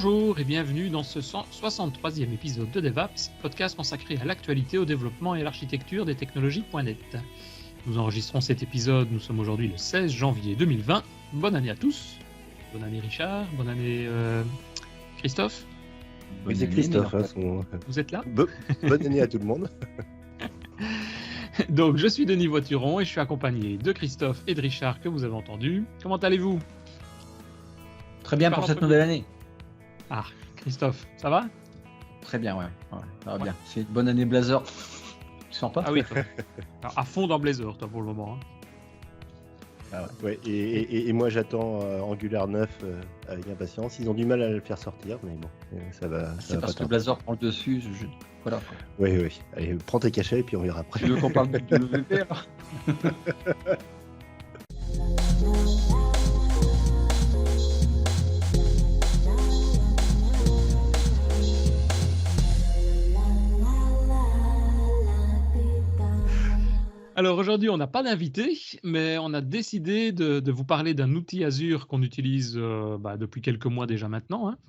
Bonjour et bienvenue dans ce 63e épisode de DevApps, podcast consacré à l'actualité, au développement et à l'architecture des technologies.net. Nous enregistrons cet épisode, nous sommes aujourd'hui le 16 janvier 2020. Bonne année à tous. Bonne année Richard, bonne année Christophe. Oui, c'est Christophe. Vous êtes là? Bonne année à tout le monde. Donc, je suis Denis Voituron et je suis accompagné de Christophe et de Richard que vous avez entendu. Comment allez-vous? Très bien pour cette nouvelle année. Ah, Christophe, ça va? Très bien, ouais, ça va bien. C'est une bonne année Blazor. Tu sens pas? Ah oui, alors, à fond dans Blazor, toi, pour le moment. Hein. Ah ouais. Et moi, j'attends Angular 9 avec impatience. Ils ont du mal à le faire sortir, mais bon, ça va. C'est parce que Blazor prend le dessus. Voilà. Oui. Allez, prends tes cachets et puis on verra après. Tu veux qu'on parle de WP alors? Alors aujourd'hui, on n'a pas d'invité, mais on a décidé de vous parler d'un outil Azure qu'on utilise depuis quelques mois déjà maintenant. Hein.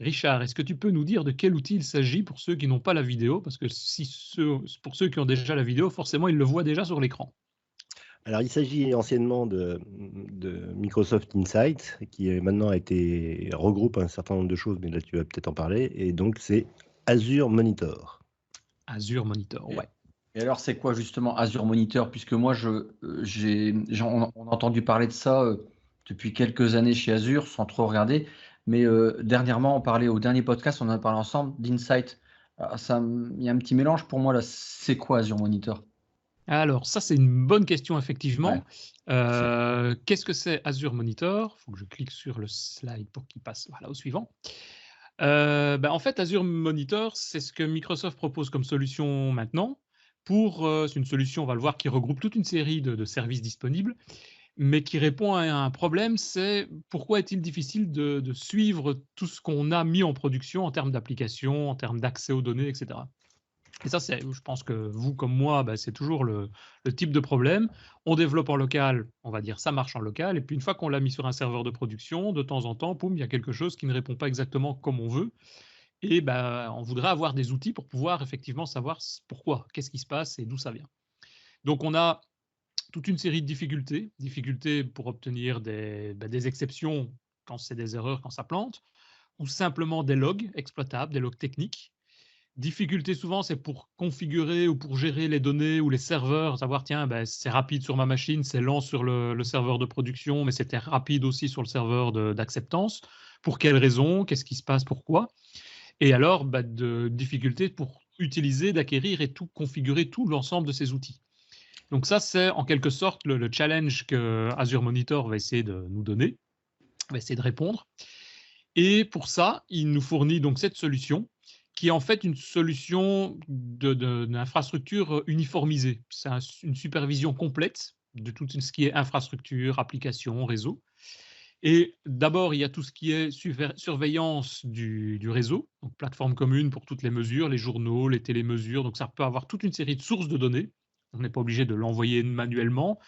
Richard, est-ce que tu peux nous dire de quel outil il s'agit pour ceux qui n'ont pas la vidéo? Parce que pour ceux qui ont déjà la vidéo, forcément, ils le voient déjà sur l'écran. Alors, il s'agit anciennement de Microsoft Insight, qui maintenant regroupe un certain nombre de choses, mais là, tu vas peut-être en parler. Et donc, c'est Azure Monitor. Azure Monitor, ouais. Et alors, c'est quoi justement Azure Monitor? Puisque moi, on a entendu parler de ça depuis quelques années chez Azure, sans trop regarder. Mais dernièrement, on parlait au dernier podcast, on en a parlé ensemble d'Insight. Il y a un petit mélange pour moi là. C'est quoi Azure Monitor? Alors, ça, c'est une bonne question, effectivement. Ouais. Qu'est-ce que c'est Azure Monitor? Il faut que je clique sur le slide pour qu'il passe au suivant. En fait, Azure Monitor, c'est ce que Microsoft propose comme solution maintenant. C'est une solution, on va le voir, qui regroupe toute une série de services disponibles, mais qui répond à un problème, c'est pourquoi est-il difficile de suivre tout ce qu'on a mis en production en termes d'applications, en termes d'accès aux données, etc. Et ça, je pense que vous, comme moi, c'est toujours le type de problème. On développe en local, on va dire ça marche en local, et puis une fois qu'on l'a mis sur un serveur de production, de temps en temps, poum, il y a quelque chose qui ne répond pas exactement comme on veut. Et on voudrait avoir des outils pour pouvoir effectivement savoir pourquoi, qu'est-ce qui se passe et d'où ça vient. Donc, on a toute une série de difficultés pour obtenir des exceptions quand c'est des erreurs, quand ça plante, ou simplement des logs exploitables, des logs techniques. Difficulté souvent, c'est pour configurer ou pour gérer les données ou les serveurs, savoir, tiens, c'est rapide sur ma machine, c'est lent sur le serveur de production, mais c'était rapide aussi sur le serveur d'acceptance. Pour quelles raisons? Qu'est-ce qui se passe? Pourquoi? Et alors, de difficultés pour utiliser, d'acquérir et tout configurer tout l'ensemble de ces outils. Donc ça, c'est en quelque sorte le challenge que Azure Monitor va essayer de nous donner, va essayer de répondre. Et pour ça, il nous fournit donc cette solution qui est en fait une solution d'infrastructure uniformisée. C'est une supervision complète de tout ce qui est infrastructure, application, réseau. Et d'abord, il y a tout ce qui est surveillance du réseau, donc plateforme commune pour toutes les mesures, les journaux, les télémesures. Donc ça peut avoir toute une série de sources de données. On n'est pas obligé de l'envoyer manuellement.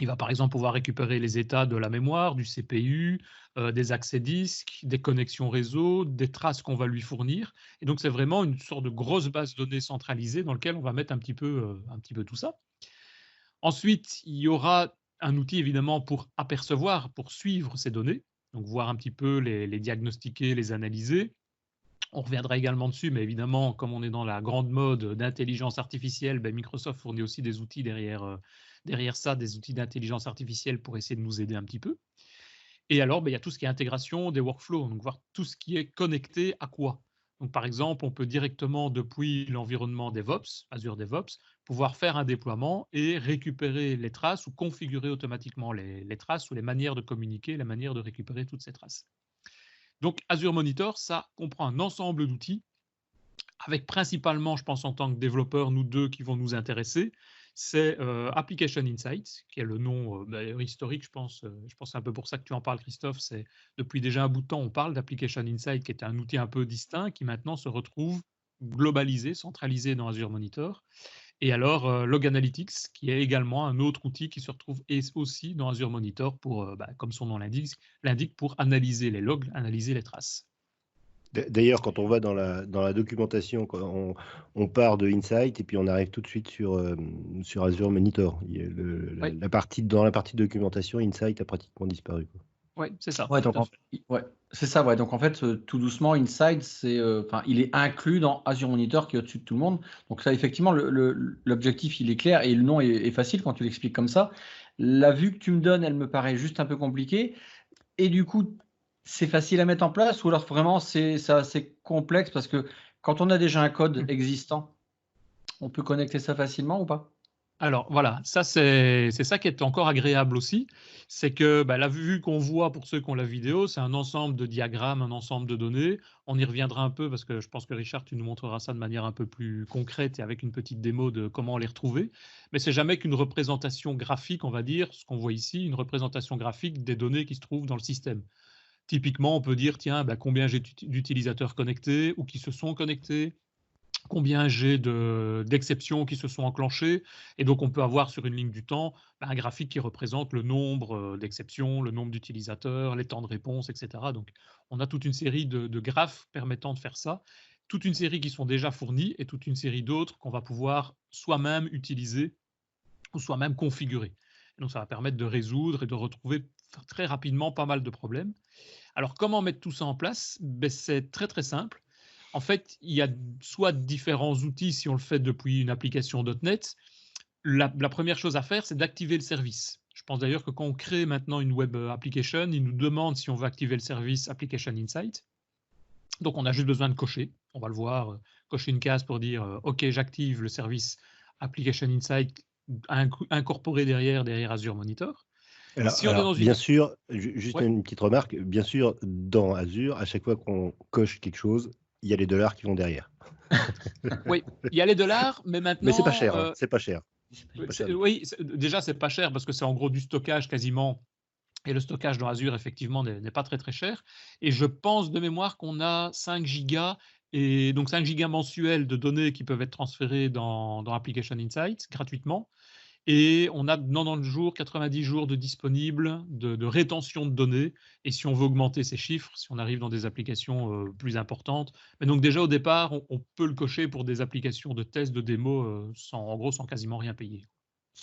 Il va par exemple pouvoir récupérer les états de la mémoire, du CPU, des accès disques, des connexions réseau, des traces qu'on va lui fournir. Et donc, c'est vraiment une sorte de grosse base de données centralisée dans laquelle on va mettre un petit peu tout ça. Ensuite, il y aura un outil évidemment pour apercevoir, pour suivre ces données, donc voir un petit peu les diagnostiquer, les analyser. On reviendra également dessus, mais évidemment, comme on est dans la grande mode d'intelligence artificielle, Microsoft fournit aussi des outils derrière ça, des outils d'intelligence artificielle pour essayer de nous aider un petit peu. Et alors, il y a tout ce qui est intégration des workflows, donc voir tout ce qui est connecté à quoi. Donc, par exemple, on peut directement, depuis l'environnement DevOps, Azure DevOps, pouvoir faire un déploiement et récupérer les traces ou configurer automatiquement les traces ou les manières de communiquer, la manière de récupérer toutes ces traces. Donc, Azure Monitor, ça comprend un ensemble d'outils avec principalement, je pense, en tant que développeur, nous deux qui vont nous intéresser, c'est Application Insight, qui est le nom historique, je pense c'est un peu pour ça que tu en parles, Christophe. C'est depuis déjà un bout de temps, on parle d'Application Insight, qui est un outil un peu distinct, qui maintenant se retrouve globalisé, centralisé dans Azure Monitor. Et alors, Log Analytics, qui est également un autre outil qui se retrouve aussi dans Azure Monitor pour, comme son nom l'indique, pour analyser les logs, analyser les traces. D'ailleurs, quand on va dans la documentation, on part de Insight et puis on arrive tout de suite sur Azure Monitor. Oui, La partie, dans la partie documentation, Insight a pratiquement disparu, quoi. ouais, c'est ça, Ouais, tout donc à fait. ouais, c'est ça. Ouais, donc en fait, tout doucement, Inside, enfin, il est inclus dans Azure Monitor qui est au-dessus de tout le monde. Donc ça, effectivement, l'objectif, il est clair et le nom est facile quand tu l'expliques comme ça. La vue que tu me donnes, elle me paraît juste un peu compliquée. Et du coup, c'est facile à mettre en place ou alors vraiment c'est assez complexe parce que quand on a déjà un code existant, on peut connecter ça facilement ou pas? Alors voilà, ça c'est ça qui est encore agréable aussi, c'est que bah, la vue qu'on voit pour ceux qui ont la vidéo, c'est un ensemble de diagrammes, un ensemble de données. On y reviendra un peu parce que je pense que Richard, tu nous montreras ça de manière un peu plus concrète et avec une petite démo de comment les retrouver. Mais c'est jamais qu'une représentation graphique, on va dire, ce qu'on voit ici, une représentation graphique des données qui se trouvent dans le système. Typiquement, on peut dire, tiens, bah, combien j'ai d'utilisateurs connectés ou qui se sont connectés, combien j'ai d'exceptions qui se sont enclenchées. Et donc, on peut avoir sur une ligne du temps un graphique qui représente le nombre d'exceptions, le nombre d'utilisateurs, les temps de réponse, etc. Donc, on a toute une série de graphes permettant de faire ça, toute une série qui sont déjà fournis et toute une série d'autres qu'on va pouvoir soi-même utiliser ou soi-même configurer. Et donc, ça va permettre de résoudre et de retrouver très rapidement pas mal de problèmes. Alors, comment mettre tout ça en place? Ben, c'est très, très simple. En fait, il y a soit différents outils si on le fait depuis une application .NET. La première chose à faire, c'est d'activer le service. Je pense d'ailleurs que quand on crée maintenant une web application, il nous demande si on veut activer le service Application Insight. Donc, on a juste besoin de cocher. On va le voir, cocher une case pour dire OK, j'active le service Application Insight incorporé derrière Azure Monitor. Si on est Alors, dans une... bien sûr, juste Ouais, une petite remarque, bien sûr, dans Azure, à chaque fois qu'on coche quelque chose, il y a les dollars qui vont derrière. oui, il y a les dollars, mais Mais c'est pas maintenant, cher, hein, c'est pas cher. C'est pas cher du tout. oui, déjà, c'est pas cher parce que c'est en gros du stockage quasiment. Et le stockage dans Azure, effectivement, n'est pas très très cher. Et je pense de mémoire qu'on a 5 gigas, et donc 5 gigas mensuels de données qui peuvent être transférées dans Application Insight gratuitement. Et on a 90 jours, 90 jours de disponibles de rétention de données. Et si on veut augmenter ces chiffres, si on arrive dans des applications plus importantes, mais donc déjà au départ, on peut le cocher pour des applications de test, de démo, en gros, sans quasiment rien payer.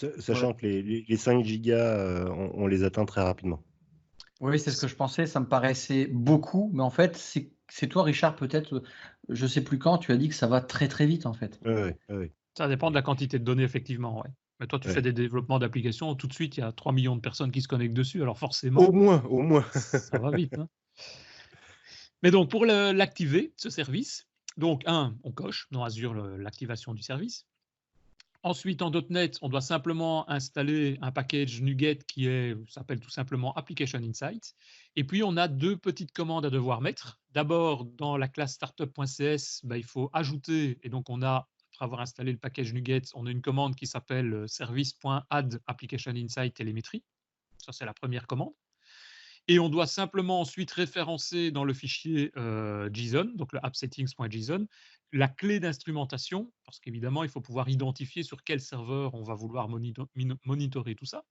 Ouais. Sachant que les 5 gigas, on les atteint très rapidement. Oui, c'est ce que je pensais, ça me paraissait beaucoup, mais en fait, c'est toi, Richard, peut-être, je sais plus quand, tu as dit que ça va très très vite en fait. Ouais, ouais, ouais, ouais. Ça dépend de la quantité de données, effectivement. Ouais. Mais toi, tu fais Ouais. des développements d'applications, tout de suite, il y a 3 millions de personnes qui se connectent dessus, alors Au forcément, moins, au moins. ça va vite, hein. Mais donc, pour l'activer, ce service, donc, on coche dans Azure l'activation du service. Ensuite, en .NET, on doit simplement installer un package NuGet qui s'appelle tout simplement Application Insight. Et puis, on a deux petites commandes à devoir mettre. D'abord, dans la classe startup.cs, il faut ajouter, et donc on a, après avoir installé le package NuGet, on a une commande qui s'appelle service.add Application Insight Telemetry. Ça, c'est la première commande. Et on doit simplement ensuite référencer dans le fichier JSON, donc le appsettings.json, la clé d'instrumentation, parce qu'évidemment, il faut pouvoir identifier sur quel serveur on va vouloir monitorer tout ça.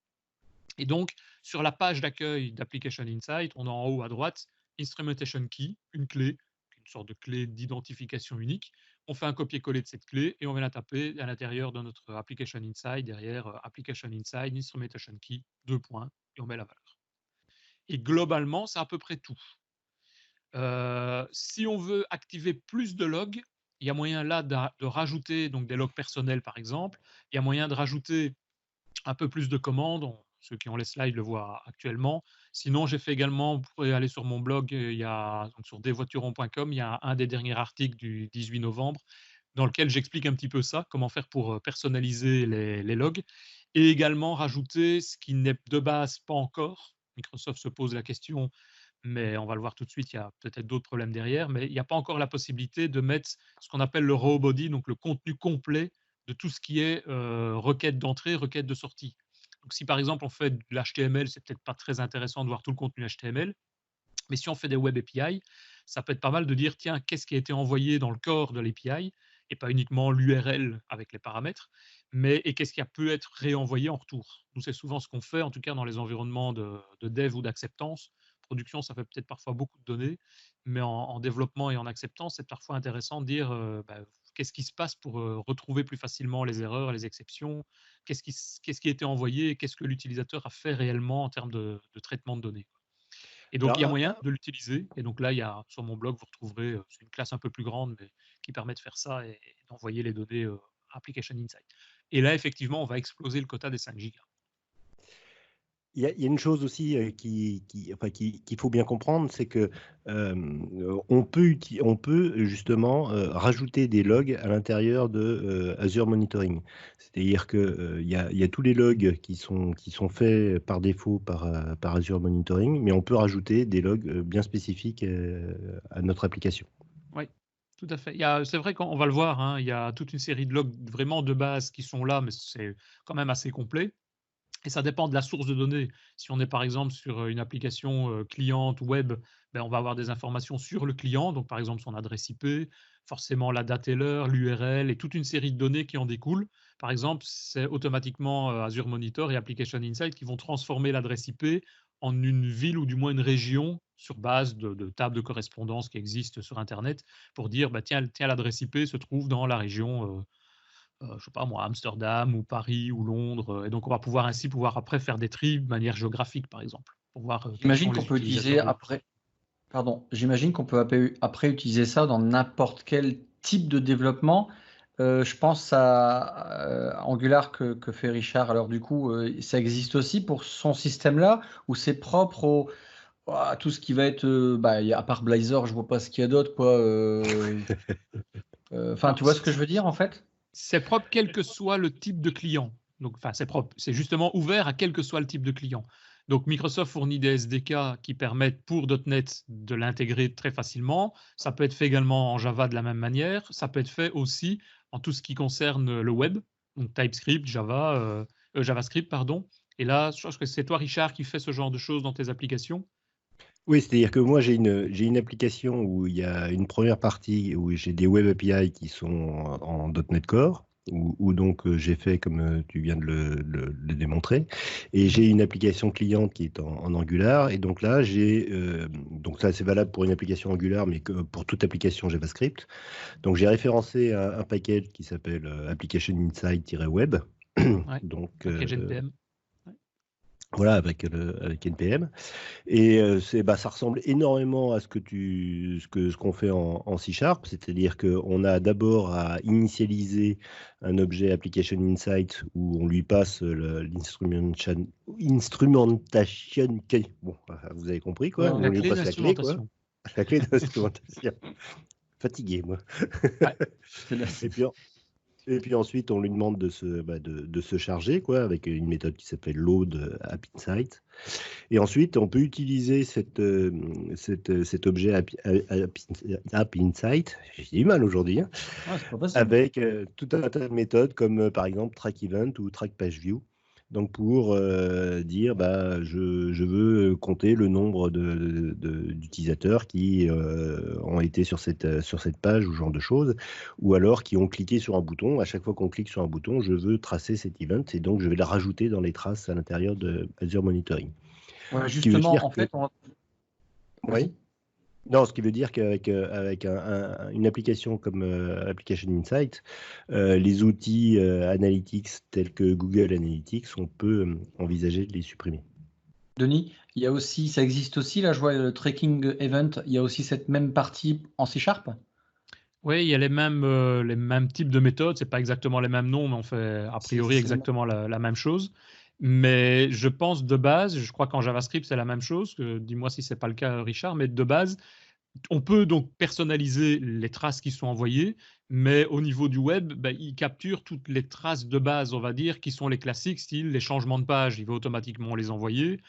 Et donc, sur la page d'accueil d'Application Insight, on a en haut à droite Instrumentation Key, une clé, une sorte de clé d'identification unique. On fait un copier-coller de cette clé et on va la taper à l'intérieur de notre Application Insight, derrière Application Insight, Instrumentation Key, 2 points, et on met la valeur. Et globalement, c'est à peu près tout. Si on veut activer plus de logs, il y a moyen là de rajouter donc des logs personnels, par exemple. Il y a moyen de rajouter un peu plus de commandes. Ceux qui ont les slides le voient actuellement. Sinon, j'ai fait également, vous pouvez aller sur mon blog, il y a, donc sur desvoiturons.com, il y a un des derniers articles du 18 novembre dans lequel j'explique un petit peu ça, comment faire pour personnaliser les logs, et également rajouter ce qui n'est de base pas encore. Microsoft se pose la question, mais on va le voir tout de suite, il y a peut-être d'autres problèmes derrière, mais il n'y a pas encore la possibilité de mettre ce qu'on appelle le raw body, donc le contenu complet de tout ce qui est requête d'entrée, requête de sortie. Donc si par exemple on fait de l'HTML, c'est peut-être pas très intéressant de voir tout le contenu HTML, mais si on fait des web API, ça peut être pas mal de dire, tiens, qu'est-ce qui a été envoyé dans le corps de l'API, et pas uniquement l'URL avec les paramètres, et qu'est-ce qui a pu être réenvoyé en retour. Nous, c'est souvent ce qu'on fait, en tout cas dans les environnements de dev ou d'acceptance. production, ça fait peut-être parfois beaucoup de données, mais en développement et en acceptance, c'est parfois intéressant de dire qu'est-ce qui se passe pour retrouver plus facilement les erreurs, les exceptions, qu'est-ce qui a été envoyé et qu'est-ce que l'utilisateur a fait réellement en termes de traitement de données. Et donc, il y a Alors, moyen de l'utiliser. Et donc là, sur mon blog, vous retrouverez, c'est une classe un peu plus grande, mais qui permet de faire ça et d'envoyer les données Application Insight. Et là, effectivement, on va exploser le quota des 5 gigas. il y a une chose aussi qu'il faut bien comprendre, c'est que on peut justement rajouter des logs à l'intérieur de Azure Monitoring. C'est-à-dire que il y a tous les logs qui sont faits par défaut par Azure Monitoring, mais on peut rajouter des logs bien spécifiques à notre application. Oui, tout à fait. C'est vrai qu'on va le voir, hein, il y a toute une série de logs vraiment de base qui sont là, mais c'est quand même assez complet. Et ça dépend de la source de données. Si on est par exemple sur une application cliente web, on va avoir des informations sur le client, donc par exemple son adresse IP, forcément la date et l'heure, l'URL et toute une série de données qui en découlent. Par exemple, c'est automatiquement Azure Monitor et Application Insight qui vont transformer l'adresse IP en une ville ou du moins une région sur base de tables de correspondance qui existent sur Internet pour dire tiens, l'adresse IP se trouve dans la région je sais pas moi, Amsterdam ou Paris ou Londres. Et donc, on va pouvoir ainsi après faire des tris de manière géographique, par exemple, pour voir quels J'imagine sont qu'on les peut utiliser utilisateurs. après. Pardon, j'imagine qu'on peut après utiliser ça dans n'importe quel type de développement. Je pense à Angular que fait Richard. Alors du coup, ça existe aussi pour son système-là ou c'est propre à tout ce qui va être, à part Blazor, je vois pas ce qu'il y a d'autre, quoi. Enfin, Non, tu vois ce que je veux dire en fait? c'est propre quel que soit le type de client. Donc, c'est propre. C'est justement ouvert à quel que soit le type de client. Donc, Microsoft fournit des SDK qui permettent pour .NET de l'intégrer très facilement. Ça peut être fait également en Java de la même manière. Ça peut être fait aussi en tout ce qui concerne le web, donc TypeScript, JavaScript, pardon. Et là, je pense que c'est toi, Richard, qui fais ce genre de choses dans tes applications. Oui, c'est-à-dire que moi, j'ai une application où il y a une première partie où j'ai des Web API qui sont en .NET Core, où donc j'ai fait comme tu viens de le démontrer. Et j'ai une application cliente qui est en Angular. Et donc là, donc ça, c'est valable pour une application Angular, mais que pour toute application JavaScript. Donc j'ai référencé un package qui s'appelle Application Insight-Web. Ouais, Donc, package NPM. Ouais. voilà, avec NPM. Et ça ressemble énormément à ce qu'on fait en C#, c'est-à-dire qu'on a d'abord à initialiser un objet Application Insight où on lui passe l'instrumentation, bon, vous avez compris quoi, où La on lui clé passe la clé quoi, d'instrumentation. la clé d'instrumentation. Fatigué moi. Ouais. Et puis ensuite, on lui demande de se charger quoi, avec une méthode qui s'appelle load app insight. Et ensuite, on peut utiliser cet objet app insight, j'ai du mal aujourd'hui, hein, C'est pas facile. avec tout un tas de méthodes comme par exemple track event ou track page view. Donc pour dire je veux compter le nombre d'utilisateurs qui ont été sur cette page ou ce genre de choses, ou alors qui ont cliqué sur un bouton. À chaque fois qu'on clique sur un bouton, je veux tracer cet event et donc je vais le rajouter dans les traces à l'intérieur de Azure Monitoring. Ouais, Ce qui veut justement, dire en fait, oui. Vas-y. Non, ce qui veut dire qu'avec une application comme Application Insight, les outils analytics tels que Google Analytics, on peut envisager de les supprimer. Denis, il y a aussi, ça existe aussi, là je vois le tracking event, il y a aussi cette même partie en C#? Oui, il y a les mêmes types de méthodes. C'est pas exactement les mêmes noms, mais on fait a priori exactement la même chose. Mais je pense de base, je crois qu'en JavaScript c'est la même chose. Dis-moi si c'est pas le cas, Richard. Mais de base, on peut donc personnaliser les traces qui sont envoyées, mais au niveau du web, il capture toutes les traces de base, on va dire, qui sont les classiques, style les changements de page, il va automatiquement les envoyer.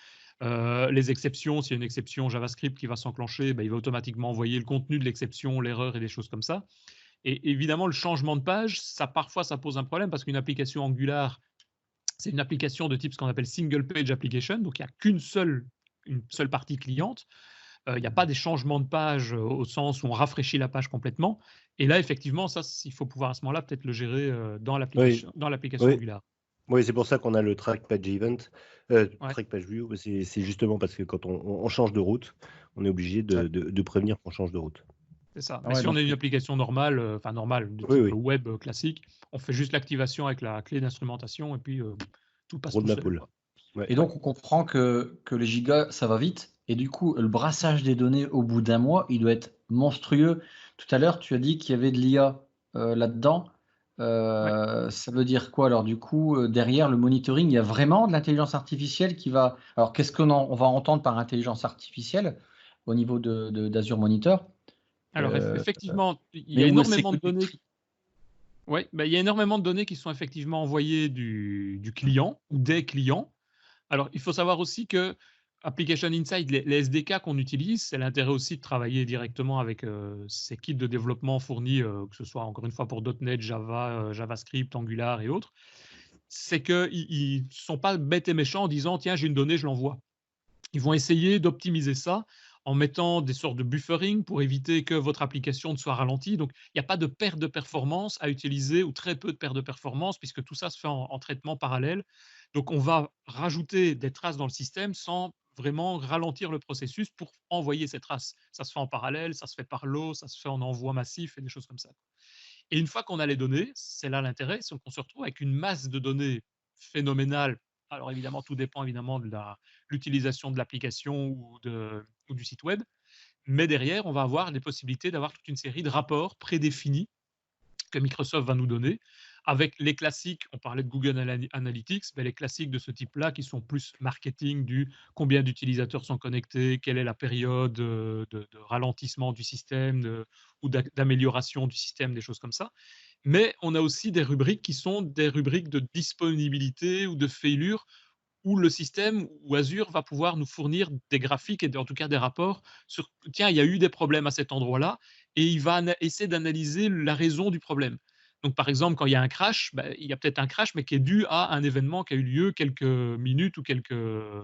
Les exceptions, s'il y a une exception JavaScript qui va s'enclencher, il va automatiquement envoyer le contenu de l'exception, l'erreur et des choses comme ça. Et évidemment, le changement de page, parfois, ça pose un problème parce qu'une application Angular, c'est une application de type ce qu'on appelle single page application, donc il n'y a une seule partie cliente. Il n'y a pas des changements de page au sens où on rafraîchit la page complètement. Et là, effectivement, ça, il faut pouvoir à ce moment-là peut-être le gérer dans Oui, l'application oui. Angular. Oui, c'est pour ça qu'on a le track page event, Ouais. track page view. C'est justement parce que quand on change de route, on est obligé Ouais. de prévenir qu'on change de route. C'est ça. Ah Mais ouais, si on donc a une application normale, normale, de Oui, type oui, web classique, on fait juste l'activation avec la clé d'instrumentation et puis tout passe tout seul, roadmap all. quoi. Ouais. Et donc, on comprend que les gigas, ça va vite. Et du coup, le brassage des données au bout d'un mois, il doit être monstrueux. Tout à l'heure, tu as dit qu'il y avait de l'IA là-dedans. Ouais. Ça veut dire quoi? Alors, du coup, derrière le monitoring, il y a vraiment de l'intelligence artificielle qui va. Alors, qu'est-ce on va entendre par intelligence artificielle au niveau d'Azure Monitor? Alors Euh, effectivement, il y mais a où c'est énormément que de du données. tri. Ouais, il y a énormément de données qui sont effectivement envoyées du client ou des clients. Alors, il faut savoir aussi que Application Insight, les SDK qu'on utilise, c'est l'intérêt aussi de travailler directement avec ces kits de développement fournis, que ce soit encore une fois pour .NET, Java, JavaScript, Angular et autres. C'est qu'ils ne sont pas bêtes et méchants en disant tiens, j'ai une donnée, je l'envoie. Ils vont essayer d'optimiser ça en mettant des sortes de buffering pour éviter que votre application ne soit ralentie. Donc, il n'y a pas de perte de performance à utiliser ou très peu de perte de performance puisque tout ça se fait en traitement parallèle. Donc, on va rajouter des traces dans le système sans vraiment ralentir le processus pour envoyer ces traces. Ça se fait en parallèle, ça se fait par lot, ça se fait en envoi massif et des choses comme ça. Et une fois qu'on a les données, c'est là l'intérêt, c'est qu'on se retrouve avec une masse de données phénoménale. Alors évidemment, tout dépend évidemment de l'utilisation de l'application ou du site web, mais derrière, on va avoir les possibilités d'avoir toute une série de rapports prédéfinis que Microsoft va nous donner, avec les classiques, on parlait de Google Analytics, mais les classiques de ce type-là qui sont plus marketing du combien d'utilisateurs sont connectés, quelle est la période de ralentissement du système ou d'amélioration du système, des choses comme ça. Mais on a aussi des rubriques qui sont des rubriques de disponibilité ou de failure où le système ou Azure va pouvoir nous fournir des graphiques et en tout cas des rapports sur tiens, il y a eu des problèmes à cet endroit-là et il va essayer d'analyser la raison du problème. Donc, par exemple, quand il y a un crash, il y a peut-être un crash, mais qui est dû à un événement qui a eu lieu quelques minutes ou quelques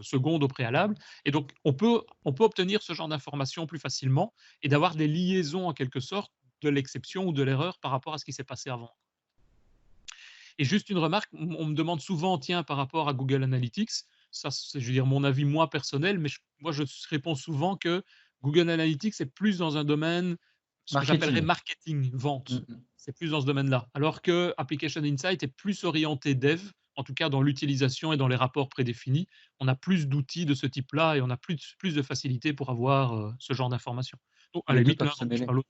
secondes au préalable. Et donc, on peut obtenir ce genre d'informations plus facilement et d'avoir des liaisons en quelque sorte de l'exception ou de l'erreur par rapport à ce qui s'est passé avant. Et juste une remarque, on me demande souvent, tiens, par rapport à Google Analytics, ça, c'est, je veux dire, mon avis moi personnel, mais moi, je réponds souvent que Google Analytics est plus dans un domaine, ce que j'appellerais Marketing. marketing, vente. Mm. C'est plus dans ce domaine-là. Alors que Application Insight est plus orienté dev, en tout cas dans l'utilisation et dans les rapports prédéfinis. On a plus d'outils de ce type-là et on a plus de facilité pour avoir ce genre d'informations. Donc, à la Les deux limite, peuvent l'un se n'empêche mêler. pas l'autre.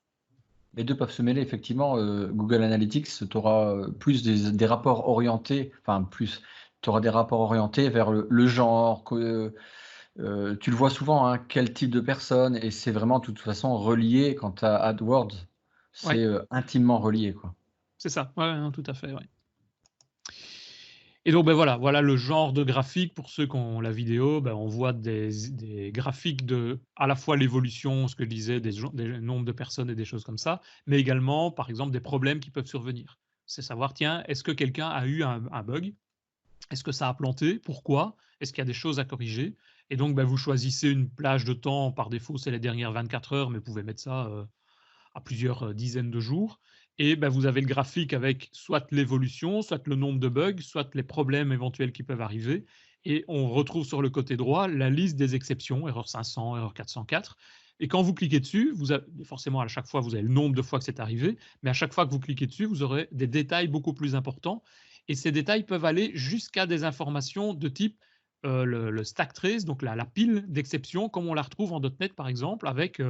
Les deux peuvent se mêler, effectivement. Google Analytics, tu auras plus des rapports orientés, enfin plus, tu auras des rapports orientés vers le genre, tu le vois souvent, hein, quel type de personne, et c'est vraiment de toute façon relié. Quant à AdWords, Ouais, c'est intimement relié, quoi. c'est ça. Ouais, non, tout à fait. Ouais. Et donc, voilà le genre de graphique. Pour ceux qui ont la vidéo, on voit des graphiques de à la fois l'évolution, ce que je disais, des nombres de personnes et des choses comme ça, mais également, par exemple, des problèmes qui peuvent survenir. C'est savoir, tiens, est-ce que quelqu'un a eu un bug? Est-ce que ça a planté? Pourquoi? Est-ce qu'il y a des choses à corriger? Et donc, vous choisissez une plage de temps. Par défaut, c'est les dernières 24 heures, mais vous pouvez mettre ça à plusieurs dizaines de jours. Et vous avez le graphique avec soit l'évolution, soit le nombre de bugs, soit les problèmes éventuels qui peuvent arriver. Et on retrouve sur le côté droit la liste des exceptions, erreur 500, erreur 404. Et quand vous cliquez dessus, forcément à chaque fois, vous avez le nombre de fois que c'est arrivé, mais à chaque fois que vous cliquez dessus, vous aurez des détails beaucoup plus importants. Et ces détails peuvent aller jusqu'à des informations de type le stack trace, donc la pile d'exceptions, comme on la retrouve en .NET par exemple, avec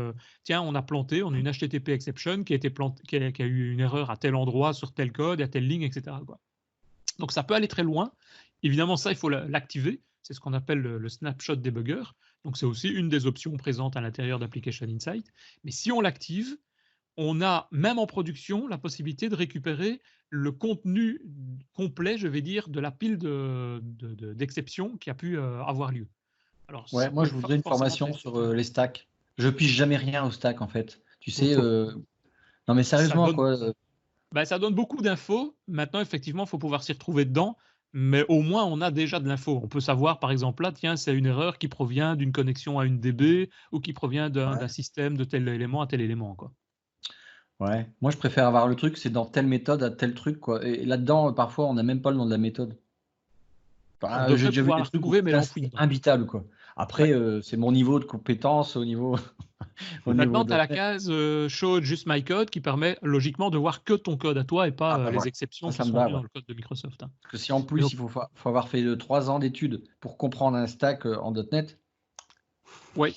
tiens, on a planté, on a une HTTP exception qui a eu une erreur à tel endroit, sur tel code, à telle ligne, etc. quoi. Donc ça peut aller très loin. Évidemment, ça, il faut l'activer. C'est ce qu'on appelle le snapshot debugger. Donc c'est aussi une des options présentes à l'intérieur d'Application Insight. Mais si on l'active, on a, même en production, la possibilité de récupérer le contenu complet, je vais dire, de la pile d'exceptions qui a pu avoir lieu. Alors, Ouais, ça moi peut je voudrais une forcément formation très sur utile. les stacks. Je pige jamais rien au stack, en fait. Tu sais, Faut- non mais ça sérieusement, donne, quoi. ça donne beaucoup d'infos. Maintenant, effectivement, il faut pouvoir s'y retrouver dedans. Mais au moins, on a déjà de l'info. On peut savoir, par exemple, là, tiens, c'est une erreur qui provient d'une connexion à une DB ou qui provient d'un Ouais. système de tel élément à tel élément, quoi. Ouais. Moi je préfère avoir le truc, c'est dans telle méthode à tel truc, quoi. Et là-dedans, parfois, on n'a même pas le nom de la méthode. Enfin, devrait j'ai déjà vu pouvoir des la trucs où retrouver, mais c'était elle est enfouie dedans. imbitable, quoi. Après, c'est mon niveau de compétence au niveau, au niveau Maintenant, tu as la .NET. case Show Just My Code qui permet logiquement de voir que ton code à toi et pas Bah les voilà. exceptions Ça qui me sont va, venues ouais. dans le code de Microsoft. Hein. Parce que si en Et plus, donc, il faut avoir fait 3 ans d'études pour comprendre un stack en .NET, oui.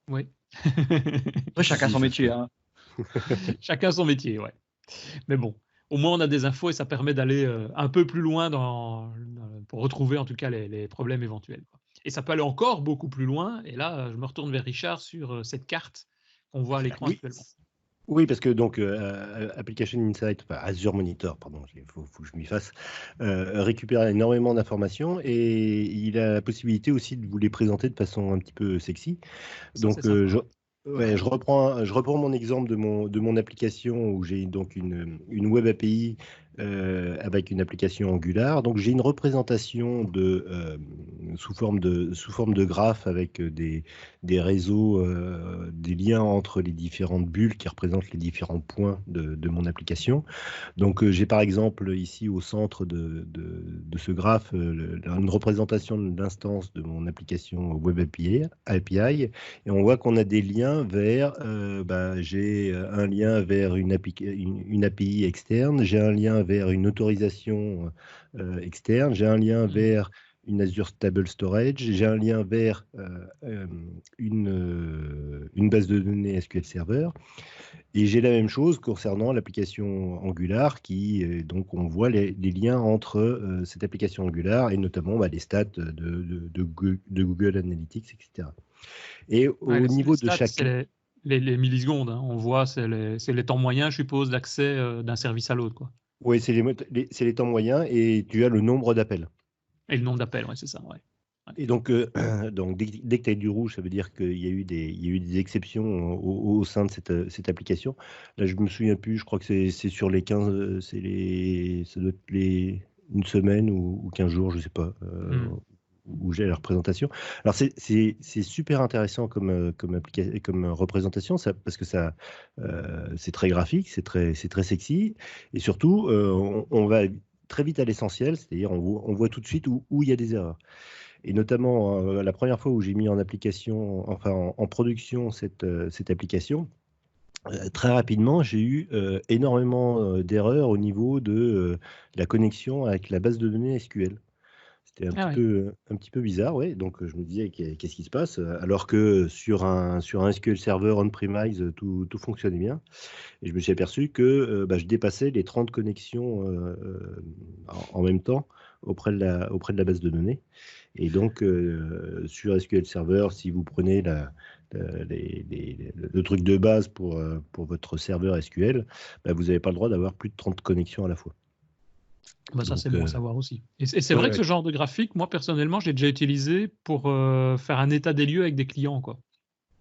après, chacun Oui, son ça métier, se hein. Chacun son métier, ouais. Mais bon, au moins on a des infos et ça permet d'aller un peu plus loin pour retrouver en tout cas les problèmes éventuels. Quoi. Et ça peut aller encore beaucoup plus loin. Et là, je me retourne vers Richard sur cette carte qu'on voit à l'écran Oui, actuellement. oui, parce que donc Application Insight, enfin Azure Monitor, pardon, il faut que je m'y fasse, récupère énormément d'informations et il a la possibilité aussi de vous les présenter de façon un petit peu sexy. Ça, c'est Donc, sympa. je reprends mon exemple de mon application où j'ai donc une web API avec une application Angular. Donc, j'ai une représentation sous forme de graphe avec des réseaux, des liens entre les différentes bulles qui représentent les différents points de mon application. Donc, j'ai par exemple ici au centre de ce graphe une représentation de l'instance de mon application Web API et on voit qu'on a des liens vers, j'ai un lien vers une API externe, j'ai un lien vers une autorisation externe, j'ai un lien vers une Azure Stable Storage, j'ai un lien vers une base de données SQL Server. Et j'ai la même chose concernant l'application Angular donc on voit les liens entre cette application Angular et notamment les stats de Google Analytics, etc. Et Ouais, au les niveau de stats, chaque... c'est les millisecondes. Hein. On voit, c'est les temps moyens, je suppose, d'accès d'un service à l'autre. Quoi. Oui, c'est les temps moyens et tu as le nombre d'appels. Et le nombre d'appels, ouais, c'est ça. Ouais. Et donc, donc dès que tu as du rouge, ça veut dire qu'il y a eu des exceptions au sein de cette application. Là, je me souviens plus, je crois que c'est sur les 15, ça doit être une semaine ou 15 jours, je sais pas, où j'ai la représentation. Alors, c'est super intéressant comme représentation, parce que c'est très graphique, c'est très sexy, et surtout, on va très vite à l'essentiel, c'est-à-dire on voit tout de suite où il y a des erreurs. Et notamment, la première fois où j'ai mis en application, enfin en production cette application, très rapidement, j'ai eu énormément d'erreurs au niveau de la connexion avec la base de données SQL. C'était Ah ouais. un petit peu bizarre, ouais. Donc je me disais qu'est-ce qui se passe, alors que sur un SQL Server on-premise, tout fonctionnait bien. Et je me suis aperçu que je dépassais les 30 connexions en même temps auprès de la base de données. Et donc, sur SQL Server, si vous prenez le truc de base pour votre serveur SQL, vous n'avez pas le droit d'avoir plus de 30 connexions à la fois. Bah, ça, c'est Donc, bon à savoir aussi. Et c'est vrai ouais, que ce genre de graphique, moi, personnellement, j'ai déjà utilisé pour faire un état des lieux avec des clients. Quoi.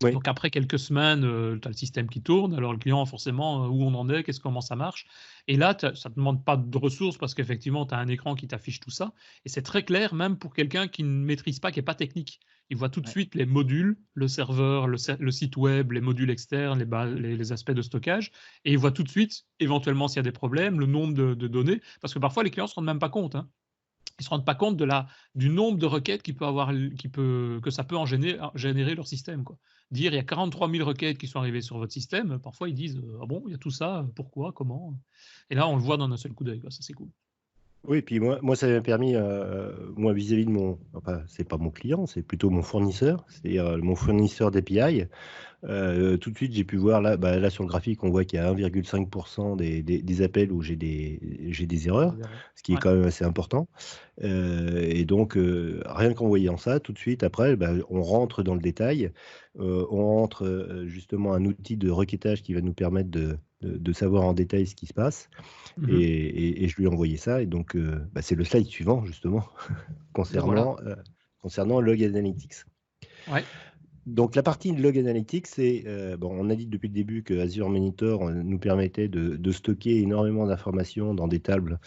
ouais. Donc, après quelques semaines, tu as le système qui tourne. Alors, le client, forcément, où on en est, comment ça marche. Et là, ça ne demande pas de ressources parce qu'effectivement, tu as un écran qui t'affiche tout ça. Et c'est très clair, même pour quelqu'un qui ne maîtrise pas, qui n'est pas technique. Il voit tout de Ouais. suite les modules, le serveur, le site web, les modules externes, les aspects de stockage. Et il voit tout de suite, éventuellement, s'il y a des problèmes, le nombre de données. Parce que parfois, les clients ne se rendent même pas compte. Hein. Ils ne se rendent pas compte du nombre de requêtes que ça peut générer leur système. Quoi. Dire il y a 43 000 requêtes qui sont arrivées sur votre système, parfois ils disent ah bon, il y a tout ça, pourquoi, comment. Et là, on le voit dans un seul coup d'œil. Ça, c'est cool. Oui, puis moi ça m'a permis, moi vis-à-vis de enfin, c'est pas mon client, c'est plutôt mon fournisseur, c'est-à-dire mon fournisseur d'API. Tout de suite, j'ai pu voir là sur le graphique, on voit qu'il y a 1,5% des appels où j'ai des erreurs, ce qui est Ouais. quand même assez important. Et donc, rien qu'en voyant ça, tout de suite, après, on rentre dans le détail. On rentre justement un outil de requêtage qui va nous permettre de savoir en détail ce qui se passe. Mhm. Et je lui ai envoyé ça. Et donc, c'est le slide suivant, justement, Ben voilà. concernant Log Analytics. Ouais. Donc, la partie Log Analytics, c'est, on a dit depuis le début que Azure Monitor nous permettait de stocker énormément d'informations dans des tables,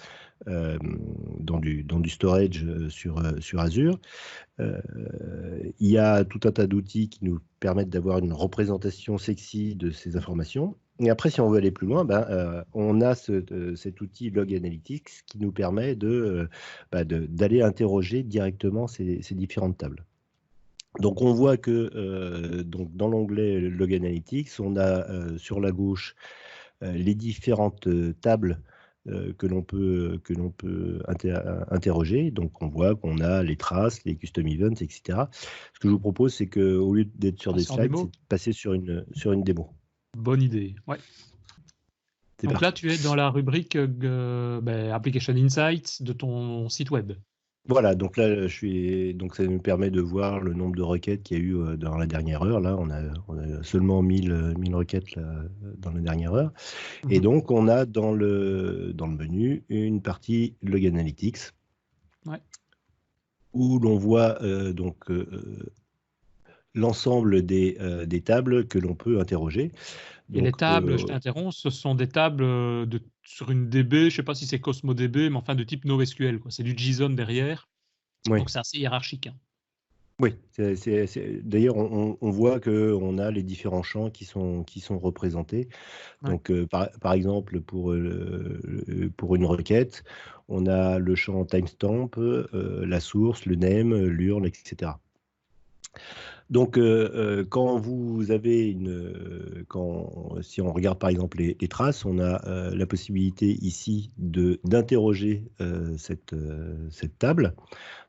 dans du storage sur Azure. Il y a tout un tas d'outils qui nous permettent d'avoir une représentation sexy de ces informations. Et après, si on veut aller plus loin, on a cet outil Log Analytics qui nous permet d'aller interroger directement ces différentes tables. Donc, on voit que donc dans l'onglet Log Analytics, on a sur la gauche les différentes tables que l'on peut interroger. Donc, on voit qu'on a les traces, les custom events, etc. Ce que je vous propose, c'est qu'au lieu d'être sur des slides, c'est de passer sur une démo. Bonne idée, ouais. Donc là, tu es dans la rubrique Application Insights de ton site web. Voilà, donc là, donc ça nous permet de voir le nombre de requêtes qu'il y a eu dans la dernière heure. Là, on a seulement 1000 requêtes là, dans la dernière heure. Et donc, on a dans le menu une partie Log Analytics, où l'on voit l'ensemble des tables que l'on peut interroger. Et donc, les tables, je t'interromps, ce sont des tables sur une DB, je ne sais pas si c'est Cosmo DB, mais enfin de type NoSQL. C'est du JSON derrière, donc c'est assez hiérarchique. Hein. Oui, d'ailleurs, on voit qu'on a les différents champs qui sont représentés. Donc, par exemple, pour une requête, on a le champ timestamp, la source, le name, l'URL, etc. Donc, quand vous avez si on regarde par exemple les traces, on a la possibilité ici d'interroger cette table.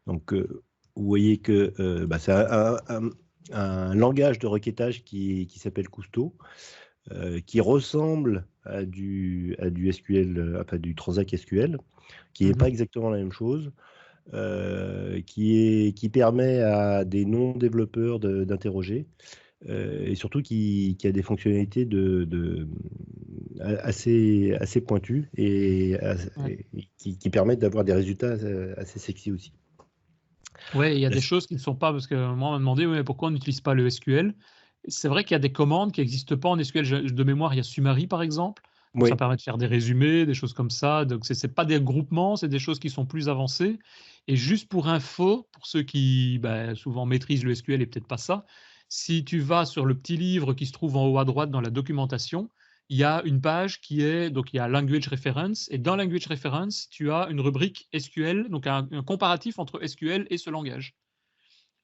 Donc, vous voyez que c'est un langage de requêtage qui s'appelle Cousteau, qui ressemble à du SQL, enfin du Transact SQL, qui n'est pas exactement la même chose. Qui permet à des non-développeurs d'interroger et surtout qui a des fonctionnalités assez pointues et qui permettent d'avoir des résultats assez sexy aussi. Oui, il y a des choses qui ne sont pas, parce que moi on m'a demandé pourquoi on n'utilise pas le SQL. C'est vrai qu'il y a des commandes qui n'existent pas en SQL. De mémoire, il y a Summary par exemple. Donc, ça permet de faire des résumés, des choses comme ça. Donc, ce n'est pas des regroupements, c'est des choses qui sont plus avancées. Et juste pour info, pour ceux qui souvent maîtrisent le SQL et peut-être pas ça, si tu vas sur le petit livre qui se trouve en haut à droite dans la documentation, il y a une page qui est, donc il y a Language Reference, et dans Language Reference, tu as une rubrique SQL, donc un comparatif entre SQL et ce langage.